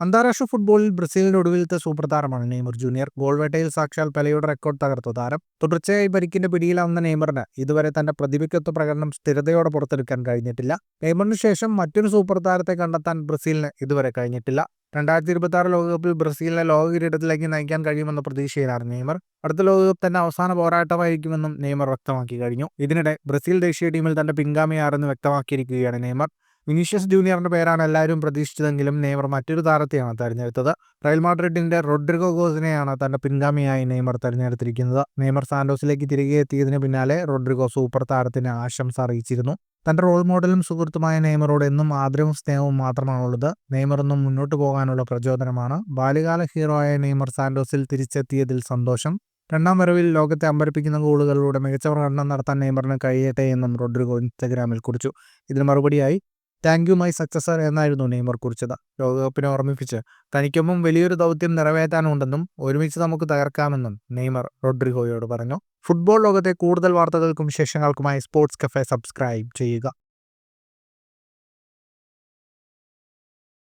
അന്താരാഷ്ട്ര ഫുട്ബോളിൽ ബ്രസീലിന്റെ ഒടുവിലത്തെ സൂപ്പർ താരമാണ് നെയ്മർ ജൂനിയർ. ഗോൾ വേട്ടയിൽ സാക്ഷാൽ പെലെയുടെ റെക്കോർഡ് തകർത്തു താരം. തുടർച്ചയായി പരിക്കിന്റെ പിടിയിലാവുന്ന നെയ്മറിന് ഇതുവരെ തന്റെ പ്രതിഭയ്ക്കൊത്ത പ്രകടനം സ്ഥിരതയോടെ പുറത്തെടുക്കാൻ കഴിഞ്ഞിട്ടില്ല. നെയ്മറിന് ശേഷം മറ്റൊരു സൂപ്പർ താരത്തെ കണ്ടെത്താൻ ബ്രസീലിന് ഇതുവരെ കഴിഞ്ഞിട്ടില്ല. 2026 ലോകകപ്പിൽ ബ്രസീലിനെ ലോക കിരീടത്തിലേക്ക് നയിക്കാൻ കഴിയുമെന്ന പ്രതീക്ഷയിലാണ് നെയ്മർ. അടുത്ത ലോകകപ്പ് തന്നെ അവസാന പോരാട്ടമായിരിക്കുമെന്നും നെയ്മർ വ്യക്തമാക്കി കഴിഞ്ഞു. ഇതിനിടെ ബ്രസീൽ ദേശീയ ടീമിൽ തന്റെ പിൻഗാമിയാരെന്ന് വ്യക്തമാക്കിയിരിക്കുകയാണ് നെയ്മർ. വിനീഷ്യസ് ജൂനിയറിന്റെ പേരാണ് എല്ലാവരും പ്രതീക്ഷിച്ചതെങ്കിലും നെയ്മർ മറ്റൊരു താരത്തെയാണ് തെരഞ്ഞെടുത്തത്. റയൽ മാഡ്രിഡിന്റെ റോഡ്രിഗോ ഗോസിനെയാണ് തന്റെ പിൻഗാമിയായി നെയ്മർ തെരഞ്ഞെടുത്തിരിക്കുന്നത്. നെയ്മർ സാന്റോസിലേക്ക് തിരികെ എത്തിയതിന് പിന്നാലെ റോഡ്രിഗോ സൂപ്പർ താരത്തിന് ആശംസ അറിയിച്ചിരുന്നു. തന്റെ റോൾ മോഡലും സുഹൃത്തുമായ നെയ്മറോട് എന്നും ആദരവും സ്നേഹവും മാത്രമാണുള്ളത്. നെയ്മർ എന്നും മുന്നോട്ട് പോകാനുള്ള പ്രചോദനമാണ്. ബാല്യകാല ഹീറോ ആയ നെയ്മർ സാന്റോസിൽ തിരിച്ചെത്തിയതിൽ സന്തോഷം. രണ്ടാം വരവിൽ ലോകത്തെ അമ്പരപ്പിക്കുന്ന ഗോളുകളിലൂടെ മികച്ച പ്രകടനം നടത്താൻ നെയ്മറിന് കഴിയട്ടെ എന്നും റോഡ്രിഗോ ഇൻസ്റ്റഗ്രാമിൽ കുറിച്ചു. ഇതിന് മറുപടിയായി താങ്ക് യു മൈ സക്സസർ എന്നായിരുന്നു നെയ്മർ കുറിച്ചത്. ലോകകപ്പിനെ ഓർമ്മിപ്പിച്ച് തനിക്കൊപ്പം വലിയൊരു ദൗത്യം നിറവേറ്റാനുണ്ടെന്നും ഒരുമിച്ച് നമുക്ക് തകർക്കാമെന്നും നെയ്മർ റോഡ്രിഗോയോട് പറഞ്ഞു. ഫുട്ബോൾ ലോകത്തെ കൂടുതൽ വാർത്തകൾക്കും വിശേഷങ്ങൾക്കുമായി സ്പോർട്സ് കഫേ സബ്സ്ക്രൈബ് ചെയ്യുക.